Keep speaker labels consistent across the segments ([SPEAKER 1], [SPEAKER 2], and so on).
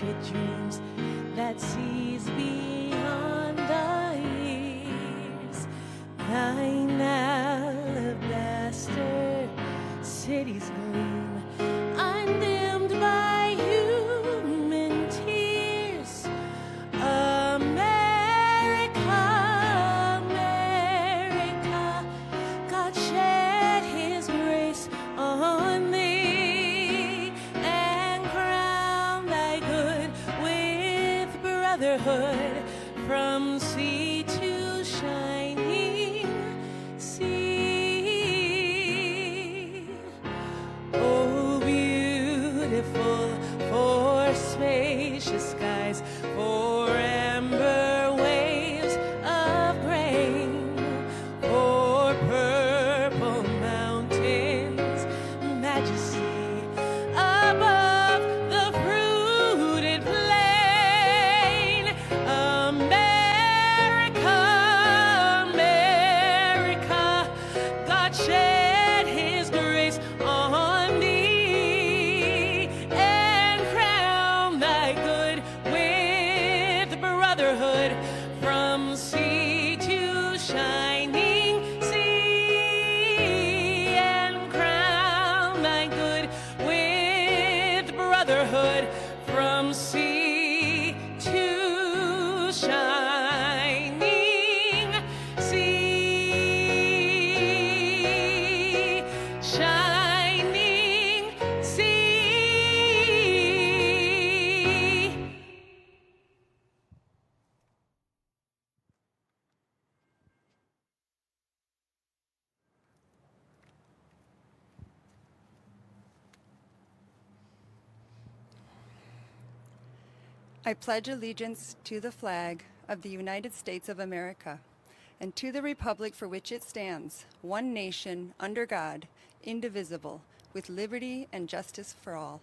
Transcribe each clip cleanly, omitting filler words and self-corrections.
[SPEAKER 1] sacred dreams that sees beyond the years. Thine alabaster cities gleam, undimmed by human tears. America, America, God shed his grace on thee and crown thy good with brotherhood from sea to shining sea. Oh, beautiful for spacious skies, for amber waves of grain, for purple mountains, majesty above the fruited plain. America, America, God shed his grace on thee and crown thy good with brotherhood from sea to shining sea, and crown thy good with brotherhood from sea to shining sea, shining sea.
[SPEAKER 2] I pledge allegiance to the flag of the United States of America and to the republic for which it stands, one nation, under God, indivisible, with liberty and justice for all.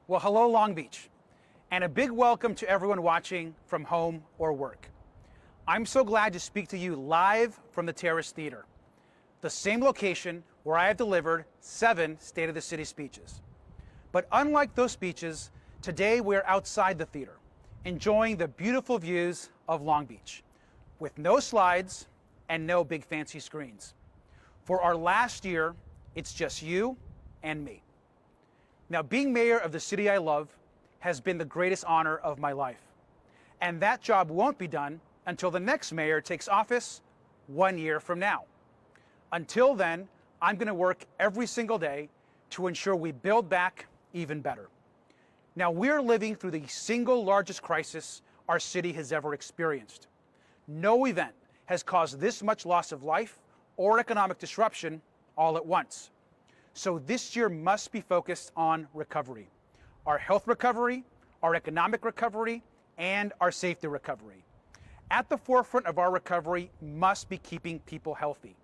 [SPEAKER 3] Well, hello, Long Beach. and a big welcome to everyone watching from home or work. I'm so glad to speak to you live from the Terrace Theater, the same location where I have delivered 7 State of the City speeches. But unlike those speeches, today we're outside the theater, enjoying the beautiful views of Long Beach, with no slides and no big fancy screens. For our last year, it's just you and me. Now, being mayor of the city I love has been the greatest honor of my life. And that job won't be done until the next mayor takes office 1 year from now. Until then, I'm going to work every single day to ensure we build back even better. Now, we're living through the single largest crisis our city has ever experienced. No event has caused this much loss of life or economic disruption all at once. So this year must be focused on recovery. Our health recovery, our economic recovery, and our safety recovery. At the forefront of our recovery must be keeping people healthy.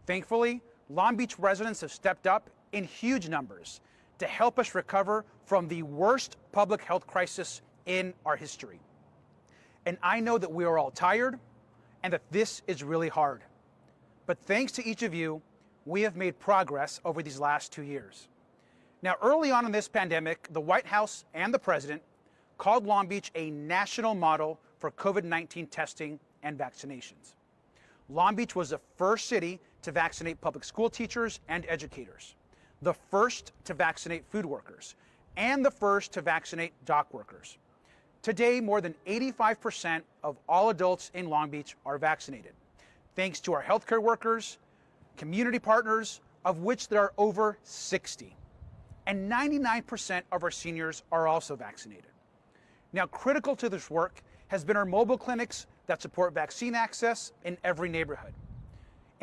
[SPEAKER 3] Thankfully, Long Beach residents have stepped up in huge numbers to help us recover from the worst public health crisis in our history. And I know that we are all tired and that this is really hard. But thanks to each of you, we have made progress over these last 2 years. Now, early on in this pandemic, the White House and the President called Long Beach a national model for COVID-19 testing and vaccinations. Long Beach was the first city to vaccinate public school teachers and educators, the first to vaccinate food workers, and the first to vaccinate dock workers. Today, more than 85% of all adults in Long Beach are vaccinated, thanks to our healthcare workers, community partners, of which there are over 60. And 99% of our seniors are also vaccinated. Now, critical to this work has been our mobile clinics that support vaccine access in every neighborhood.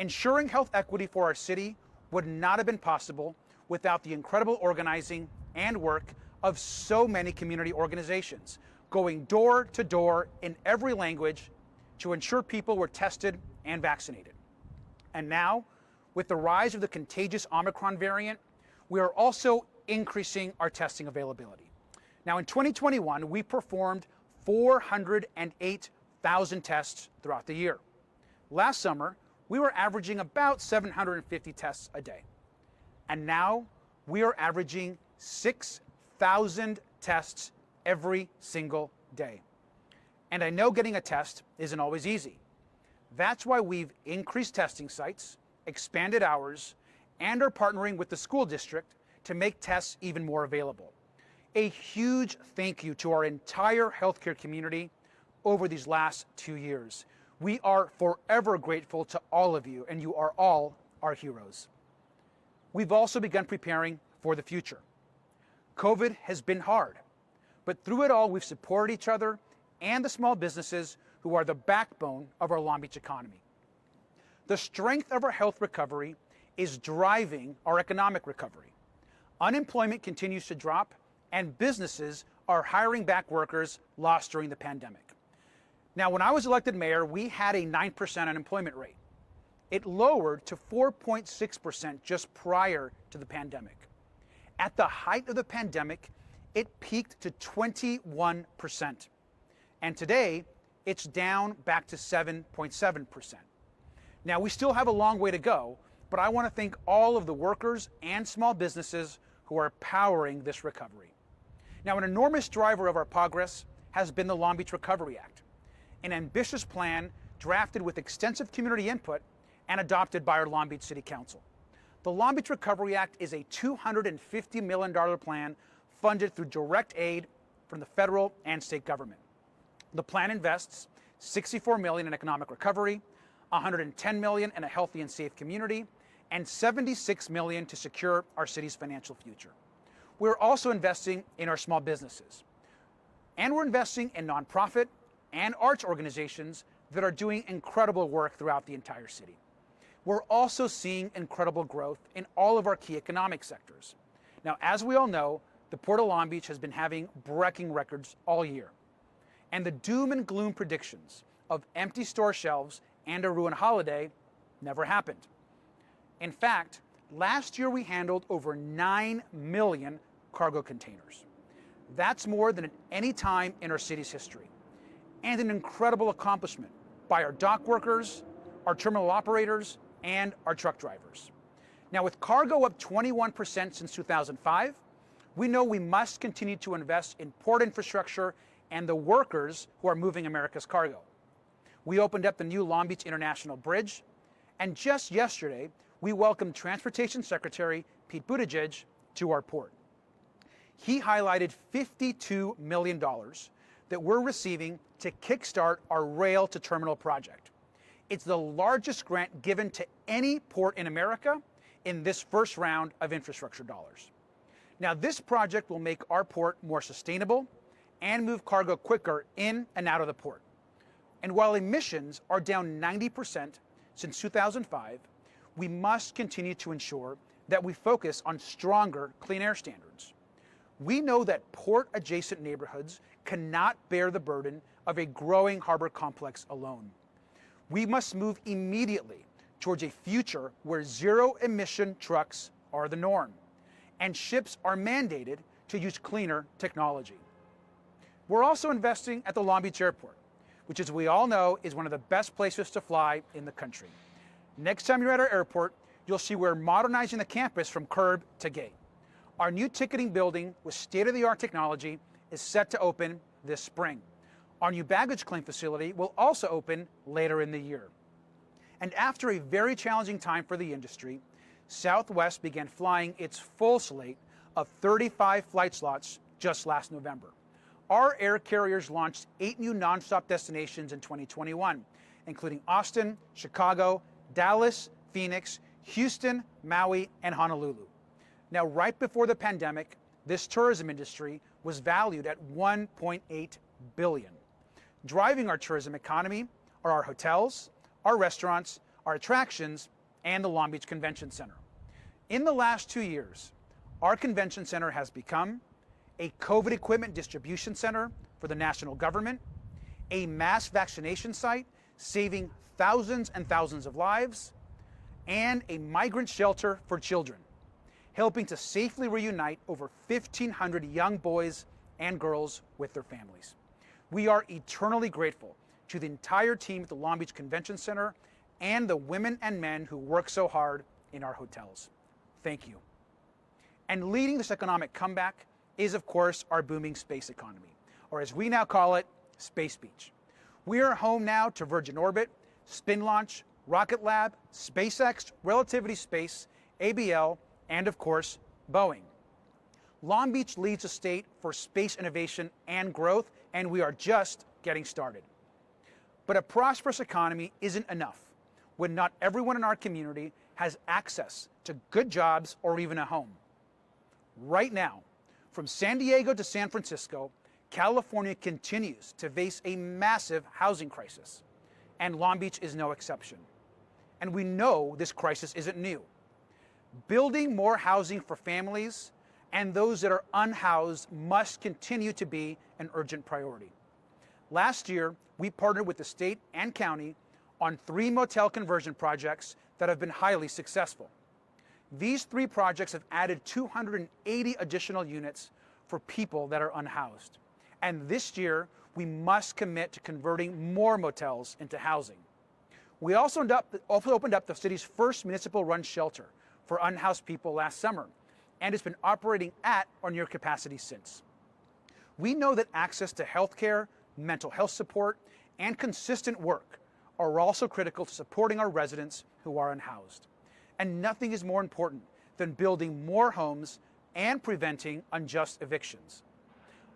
[SPEAKER 3] Ensuring health equity for our city would not have been possible without the incredible organizing and work of so many community organizations, going door to door in every language to ensure people were tested and vaccinated. And now, with the rise of the contagious Omicron variant, we are also increasing our testing availability. Now, in 2021, we performed 408,000 tests throughout the year. Last summer, we were averaging about 750 tests a day. And now, we are averaging 6,000 tests every single day. And I know getting a test isn't always easy. That's why we've increased testing sites, expanded hours, and are partnering with the school district to make tests even more available. A huge thank you to our entire healthcare community over these last 2 years. We are forever grateful to all of you, and you are all our heroes. We've also begun preparing for the future. COVID has been hard, but through it all, we've supported each other and the small businesses who are the backbone of our Long Beach economy. The strength of our health recovery is driving our economic recovery. Unemployment continues to drop, and businesses are hiring back workers lost during the pandemic. Now, when I was elected mayor, we had a 9% unemployment rate. It lowered to 4.6% just prior to the pandemic. At the height of the pandemic, it peaked to 21%. And today, it's down back to 7.7%. Now, we still have a long way to go, but I want to thank all of the workers and small businesses who are powering this recovery. Now, an enormous driver of our progress has been the Long Beach Recovery Act, an ambitious plan drafted with extensive community input and adopted by our Long Beach City Council. The Long Beach Recovery Act is a $250 million plan funded through direct aid from the federal and state government. The plan invests $64 million in economic recovery, $110 million in a healthy and safe community, and $76 million to secure our city's financial future. We're also investing in our small businesses. And we're investing in nonprofit and arts organizations that are doing incredible work throughout the entire city. We're also seeing incredible growth in all of our key economic sectors. Now, as we all know, the Port of Long Beach has been having breaking records all year. And the doom and gloom predictions of empty store shelves and a ruined holiday never happened. In fact, last year we handled over 9 million cargo containers. That's more than at any time in our city's history, and an incredible accomplishment by our dock workers, our terminal operators, and our truck drivers. Now, with cargo up 21% since 2005, we know we must continue to invest in port infrastructure and the workers who are moving America's cargo. We opened up the new Long Beach International Bridge, and just yesterday, we welcomed Transportation Secretary Pete Buttigieg to our port. He highlighted $52 million that we're receiving to kickstart our rail to terminal project. It's the largest grant given to any port in America in this first round of infrastructure dollars. Now, this project will make our port more sustainable and move cargo quicker in and out of the port. And while emissions are down 90% since 2005, we must continue to ensure that we focus on stronger clean air standards. We know that port-adjacent neighborhoods cannot bear the burden of a growing harbor complex alone. We must move immediately towards a future where zero-emission trucks are the norm, and ships are mandated to use cleaner technology. We're also investing at the Long Beach Airport, which, as we all know, is one of the best places to fly in the country. Next time you're at our airport, you'll see we're modernizing the campus from curb to gate. Our new ticketing building with state-of-the-art technology is set to open this spring. Our new baggage claim facility will also open later in the year. And after a very challenging time for the industry, Southwest began flying its full slate of 35 flight slots just last November. Our air carriers launched 8 new nonstop destinations in 2021, including Austin, Chicago, Dallas, Phoenix, Houston, Maui, and Honolulu. Now, right before the pandemic, this tourism industry was valued at $1.8 billion. Driving our tourism economy are our hotels, our restaurants, our attractions, and the Long Beach Convention Center. In the last 2 years, our convention center has become a COVID equipment distribution center for the national government, a mass vaccination site saving thousands and thousands of lives, and a migrant shelter for children, helping to safely reunite over 1,500 young boys and girls with their families. We are eternally grateful to the entire team at the Long Beach Convention Center and the women and men who work so hard in our hotels. Thank you. And leading this economic comeback is, of course, our booming space economy, or as we now call it, Space Beach. We are home now to Virgin Orbit, Spin Launch, Rocket Lab, SpaceX, Relativity Space, ABL, and of course, Boeing. Long Beach leads the state for space innovation and growth, and we are just getting started. But a prosperous economy isn't enough when not everyone in our community has access to good jobs or even a home. Right now, from San Diego to San Francisco, California continues to face a massive housing crisis, and Long Beach is no exception. And we know this crisis isn't new. Building more housing for families and those that are unhoused must continue to be an urgent priority. Last year, we partnered with the state and county on 3 motel conversion projects that have been highly successful. These 3 projects have added 280 additional units for people that are unhoused. And this year, we must commit to converting more motels into housing. We also opened up the city's first municipal-run shelter for unhoused people last summer, and it's been operating at or near capacity since. We know that access to health care, mental health support, and consistent work are also critical to supporting our residents who are unhoused. And nothing is more important than building more homes and preventing unjust evictions.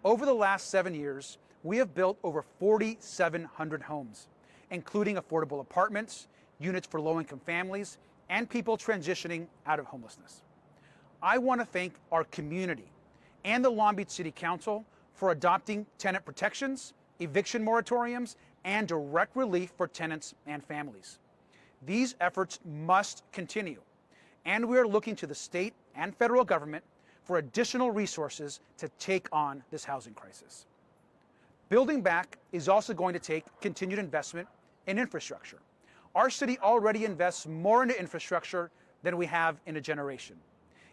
[SPEAKER 3] Over the last 7 years, we have built over 4,700 homes, including affordable apartments, units for low-income families, and people transitioning out of homelessness. I want to thank our community and the Long Beach City Council for adopting tenant protections, eviction moratoriums, and direct relief for tenants and families. These efforts must continue, and we are looking to the state and federal government for additional resources to take on this housing crisis. Building back is also going to take continued investment in infrastructure. Our city already invests more into infrastructure than we have in a generation.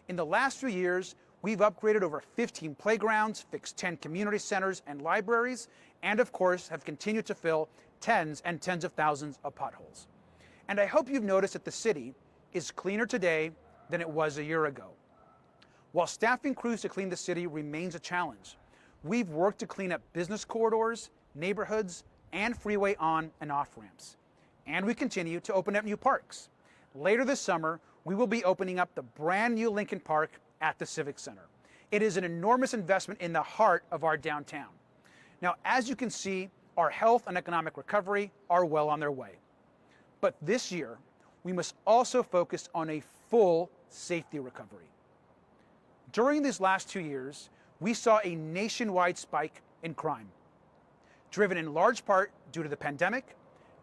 [SPEAKER 3] In the last few years, We've upgraded over 15 playgrounds, fixed 10 community centers and libraries, and of course have continued to fill tens and tens of thousands of potholes. And I hope you've noticed that the city is cleaner today than it was a year ago. While staffing crews to clean the city remains a challenge, we've worked to clean up business corridors, neighborhoods, and freeway on and off ramps. And we continue to open up new parks. Later this summer, we will be opening up the brand new Lincoln Park at the Civic Center. It is an enormous investment in the heart of our downtown. Now, as you can see, our health and economic recovery are well on their way. But this year, we must also focus on a full safety recovery. During these last 2 years, we saw a nationwide spike in crime, driven in large part due to the pandemic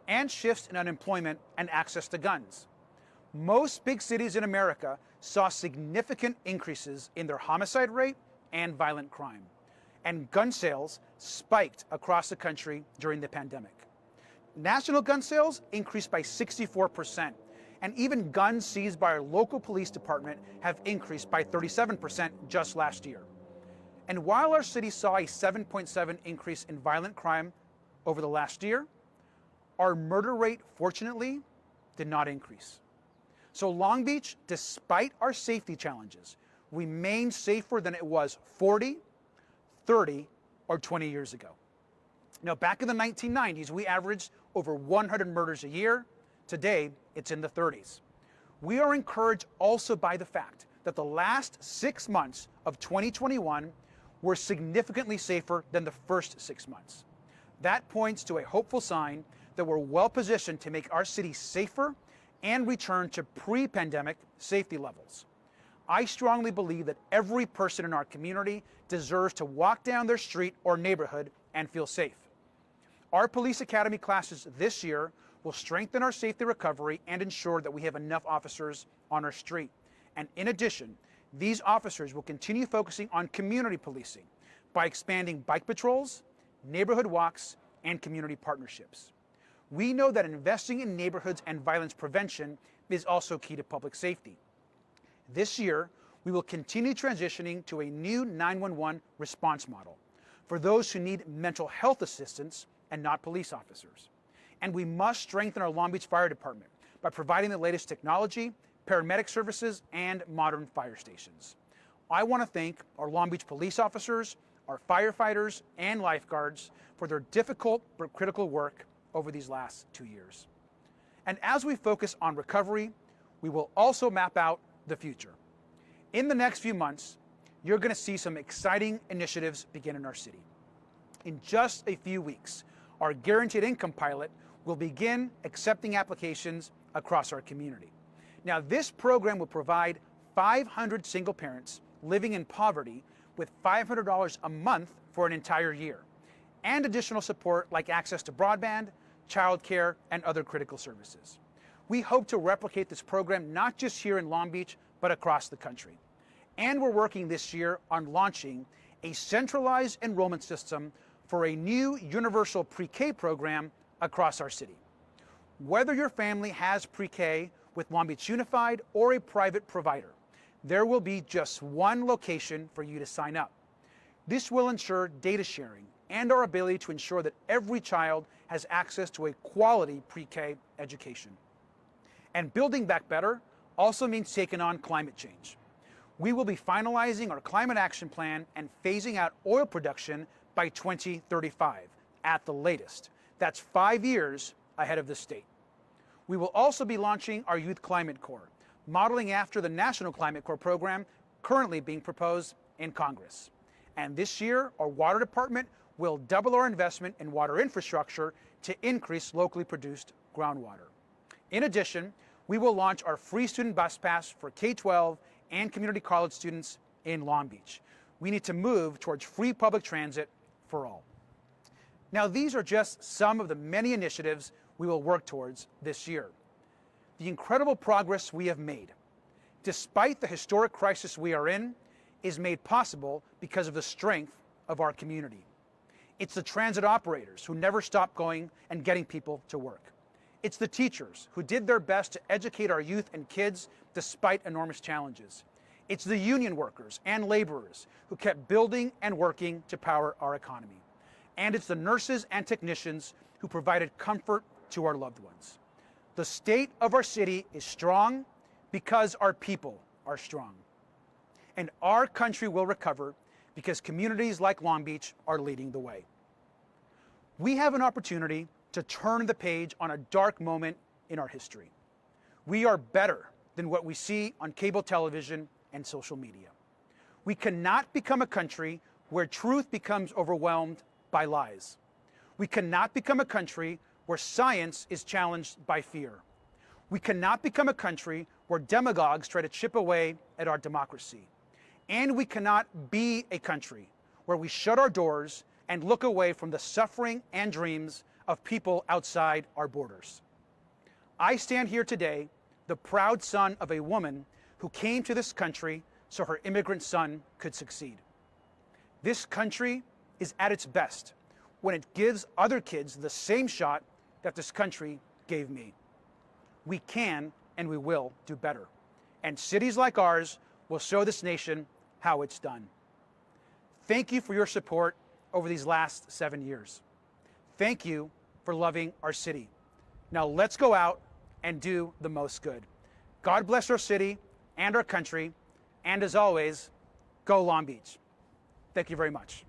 [SPEAKER 3] and shifts in unemployment and access to guns. Most big cities in America saw significant increases in their homicide rate and violent crime, and gun sales spiked across the country during the pandemic. National gun sales increased by 64%, and even guns seized by our local police department have increased by 37% just last year. And while our city saw a 7.7 increase in violent crime over the last year, our murder rate, fortunately, did not increase. So Long Beach, despite our safety challenges, remains safer than it was 40, 30, or 20 years ago. Now, back in the 1990s, we averaged over 100 murders a year. Today, it's in the 30s. We are encouraged also by the fact that the last 6 months of 2021 were significantly safer than the first 6 months. That points to a hopeful sign that we're well positioned to make our city safer and return to pre-pandemic safety levels. I strongly believe that every person in our community deserves to walk down their street or neighborhood and feel safe. Our Police Academy classes this year will strengthen our safety recovery and ensure that we have enough officers on our street. And in addition, these officers will continue focusing on community policing by expanding bike patrols, neighborhood walks, and community partnerships. We know that investing in neighborhoods and violence prevention is also key to public safety. This year, we will continue transitioning to a new 911 response model for those who need mental health assistance and not police officers. And we must strengthen our Long Beach Fire Department by providing the latest technology, paramedic services, and modern fire stations. I want to thank our Long Beach police officers, our firefighters, and lifeguards for their difficult but critical work over these last 2 years. And as we focus on recovery, we will also map out the future. In the next few months, you're going to see some exciting initiatives begin in our city. In just a few weeks, our Guaranteed Income pilot will begin accepting applications across our community. Now, this program will provide 500 single parents living in poverty with $500 a month for an entire year, and additional support like access to broadband, childcare, and other critical services. We hope to replicate this program not just here in Long Beach, but across the country. And we're working this year on launching a centralized enrollment system for a new universal pre-K program across our city. Whether your family has pre-K with Long Beach Unified or a private provider, there will be just one location for you to sign up. This will ensure data sharing and our ability to ensure that every child has access to a quality pre-K education. And building back better also means taking on climate change. We will be finalizing our climate action plan and phasing out oil production by 2035 at the latest. That's 5 years ahead of the state. We will also be launching our Youth Climate Corps, modeling after the National Climate Corps program currently being proposed in Congress. And this year, our water department will double our investment in water infrastructure to increase locally produced groundwater. In addition, we will launch our free student bus pass for K-12 and community college students in Long Beach. We need to move towards free public transit for all. Now, these are just some of the many initiatives we will work towards this year. The incredible progress we have made, despite the historic crisis we are in, is made possible because of the strength of our community. It's the transit operators who never stop going and getting people to work. It's the teachers who did their best to educate our youth and kids despite enormous challenges. It's the union workers and laborers who kept building and working to power our economy. And it's the nurses and technicians who provided comfort to our loved ones. The state of our city is strong because our people are strong. And our country will recover because communities like Long Beach are leading the way. We have an opportunity to turn the page on a dark moment in our history. We are better than what we see on cable television and social media. We cannot become a country where truth becomes overwhelmed by lies. We cannot become a country where science is challenged by fear. We cannot become a country where demagogues try to chip away at our democracy. And we cannot be a country where we shut our doors and look away from the suffering and dreams of people outside our borders. I stand here today, the proud son of a woman who came to this country so her immigrant son could succeed. This country is at its best when it gives other kids the same shot that this country gave me. We can and we will do better. And cities like ours will show this nation how it's done. Thank you for your support over these last 7 years. Thank you for loving our city. Now let's go out and do the most good. God bless our city and our country. And as always, go Long Beach. Thank you very much.